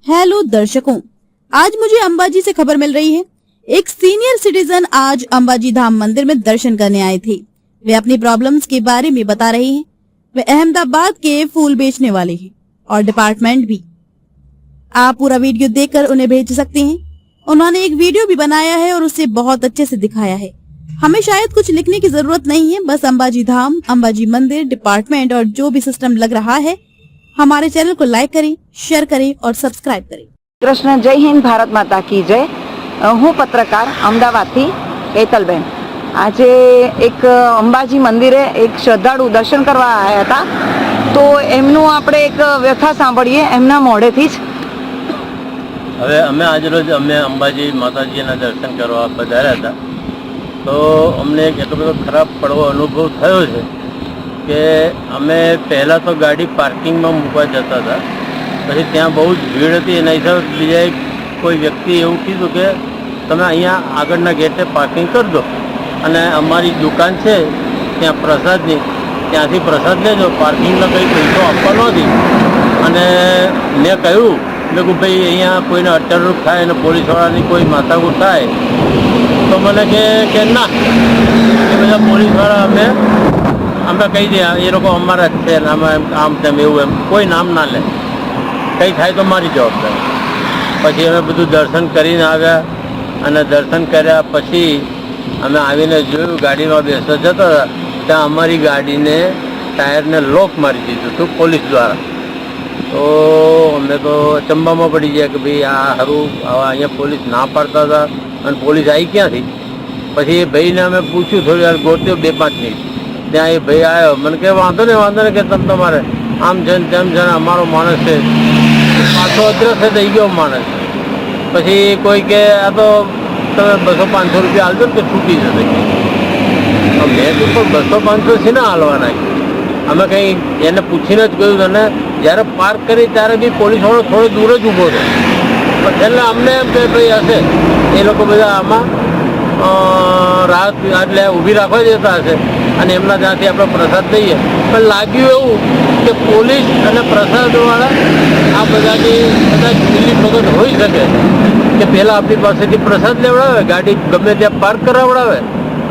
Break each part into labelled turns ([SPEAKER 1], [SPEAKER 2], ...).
[SPEAKER 1] Hello दर्शकों, आज मुझे अंबाजी से खबर मिल रही है। एक सीनियर सिटीजन आज अंबाजी धाम मंदिर में दर्शन करने आए थे। वे अपनी प्रॉब्लम्स के बारे में बता रहे हैं। वे अहमदाबाद के फूल बेचने वाले हैं और डिपार्टमेंट भी। आप पूरा वीडियो देखकर उन्हें भेज सकते हैं। उन्होंने एक वीडियो भी बनाया है और उसे बहुत अच्छे से दिखाया है। हमें शायद कुछ लिखने की जरूरत नहीं है, बस अंबाजी धाम, अंबाजी मंदिर, डिपार्टमेंट और जो भी सिस्टम लग रहा है, हमारे चैनल को लाइक करें, शेयर करें और सब्सक्राइब करें।
[SPEAKER 2] कृष्ण, जय हिंद, भारत माता की जय। हूँ पत्रकार अमदावादથી કેતલબેન। આજે એક અંબાજી મંદિરે એક શ્રદ્ધાળુ દર્શન કરવા આવ્યા હતા, તો એમનું આપણે એક વ્યથા સાંભળીએ એમના મોઢેથી જ।
[SPEAKER 3] હવે અમે આજરોજ અંબાજી માતાજીના દર્શન કરવા પધાર્યા હતા, તો અમને એક એટલો બધો ખરાબ પડવો અનુભવ થયો છે કે અમે પહેલાં તો ગાડી પાર્કિંગમાં મૂકવા જતા હતા, પછી ત્યાં બહુ જ ભીડ હતી। એના હિસાબે બીજા કોઈ વ્યક્તિ એવું કીધું કે તમે અહીંયા આગળના ગેટે પાર્કિંગ કરી દો અને અમારી દુકાન છે ત્યાં પ્રસાદની, ત્યાંથી પ્રસાદ લેજો, પાર્કિંગનો કંઈ પૈસો આપવાનો નથી। અને મેં કહ્યું કે ભાઈ અહીંયા કોઈને અટરરૂપ થાય અને પોલીસવાળાની કોઈ માથાકૂટ થાય તો મને કે ના, એ બધા પોલીસવાળા અમે કહી દે એ લોકો અમારા જ છે ને અમે આમ તેમ એવું એમ કોઈ નામ ના લે, કંઈ થાય તો મારી જવાબદારી। પછી અમે બધું દર્શન કરીને આવ્યા અને દર્શન કર્યા પછી અમે આવીને જોયું ગાડીમાં બેસવા જતા હતા ત્યાં અમારી ગાડીને ટાયરને લોક મારી દીધું હતું પોલીસ દ્વારા। તો અમે તો અચંબામાં પડી ગયા કે ભાઈ આ સારું અહીંયા પોલીસ ના પાડતા હતા અને પોલીસ આવી ક્યાંથી। પછી એ ભાઈને અમે પૂછ્યું, થોડી વાર ગોત્યો 2-5 મિનિટ, ત્યાં એ ભાઈ આવ્યો, મને કહે વાંધો નહીં કે તમે તમારે આમ છે ને તેમ છે ને અમારો માણસ છે, પાછો અદ્રશ્ય થઈ ગયો માણસ। પછી કોઈ કે આ તો તમે 200-500 રૂપિયા હાલજો ને કે છૂટી જશે। મેં તો 200-500 છે ને હાલવાના, અમે કંઈ એને પૂછીને જ કહ્યું। અને જ્યારે પાર્ક કરી ત્યારે બી પોલીસવાળો થોડો દૂર જ ઊભો હતો, એટલે અમને એમ કે ભાઈ હશે એ લોકો બધા આમાં રાહત એટલે ઊભી રાખવા જતા હશે અને એમના ત્યાંથી આપણે પ્રસાદ લઈએ। પણ લાગ્યું એવું કે પોલીસ અને પ્રસાદવાળા આ બધાની કદાચ મિલીભગત હોઈ શકે કે પહેલાં આપણી પાસેથી પ્રસાદ લેવડાવે, ગાડી ગમે ત્યાં પાર્ક કરાવડાવે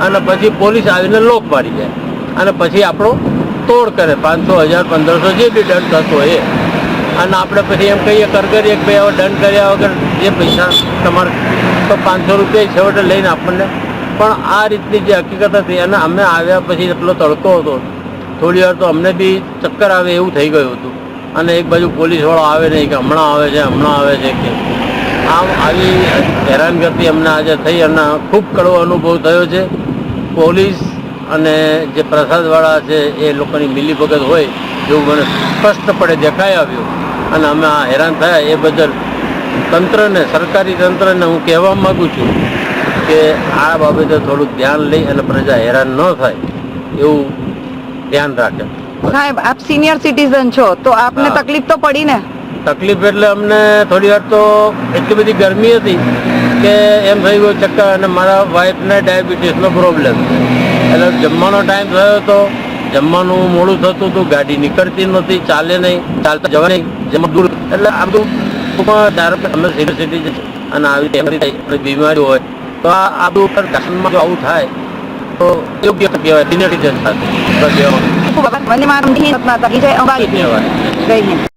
[SPEAKER 3] અને પછી પોલીસ આવીને લોક મારી જાય અને પછી આપણો તોડ કરે 500, 1000, 1500 જે બી દંડ થતો હોય એ। અને આપણે પછી એમ કહીએ કરગરીએ કે ભાઈ હવે દંડ કર્યા વગર જે પૈસા તમારે તો 500 રૂપિયા છેવટે લઈને આપણને। પણ આ રીતની જે હકીકત હતી અને અમે આવ્યા પછી એટલો તડકો હતો, થોડી વાર તો અમને બી ચક્કર આવે એવું થઈ ગયું હતું। અને એક બાજુ પોલીસવાળો આવે નહીં કે હમણાં આવે છે કે આમ આવી હેરાનગતિ અમને આજે થઈ અને ખૂબ કડવો અનુભવ થયો છે। પોલીસ અને જે પ્રસાદવાળા છે એ લોકોની મિલીભગત હોય એવું મને સ્પષ્ટપણે દેખાઈ આવ્યું અને અમે આ હેરાન થયા એ બદલ તંત્રને, સરકારી તંત્રને હું કહેવા માગું છું કે આ બાબતે થોડુંક ધ્યાન લઈ અને પ્રજા હેરાન ન થાય એવું ધ્યાન રાખે।
[SPEAKER 2] સાહેબ, આપ સિનિયર સિટીઝન છો તો આપને તકલીફ તો પડી ને? તકલીફ
[SPEAKER 3] એટલે અમને થોડી વાર તો એટલી બધી ગરમી હતી કે એમ થઈ ગયું ચક્કર, અને મારા વાઈફને ડાયાબિટીસનો પ્રોબ્લેમ છે એટલે જમવાનો ટાઈમ થયો તો જમવાનું મોડું થતું હતું, ગાડી નીકળતી નહોતી, ચાલે નહીં, ચાલતા જવા નહીં, જમવા દૂર, એટલે આ બધું અમે સિનિયર સિટીઝન અને આવી બીમારી હોય તો આ બધું ઉપર ઘાસમાં જો આવું થાય તો યોગ્ય કહેવાય સિનિયર સિટીઝન સાથે।
[SPEAKER 2] વંદે માતરમ, જય હિન્દ, જય અંબાજી, જય હિન્દ।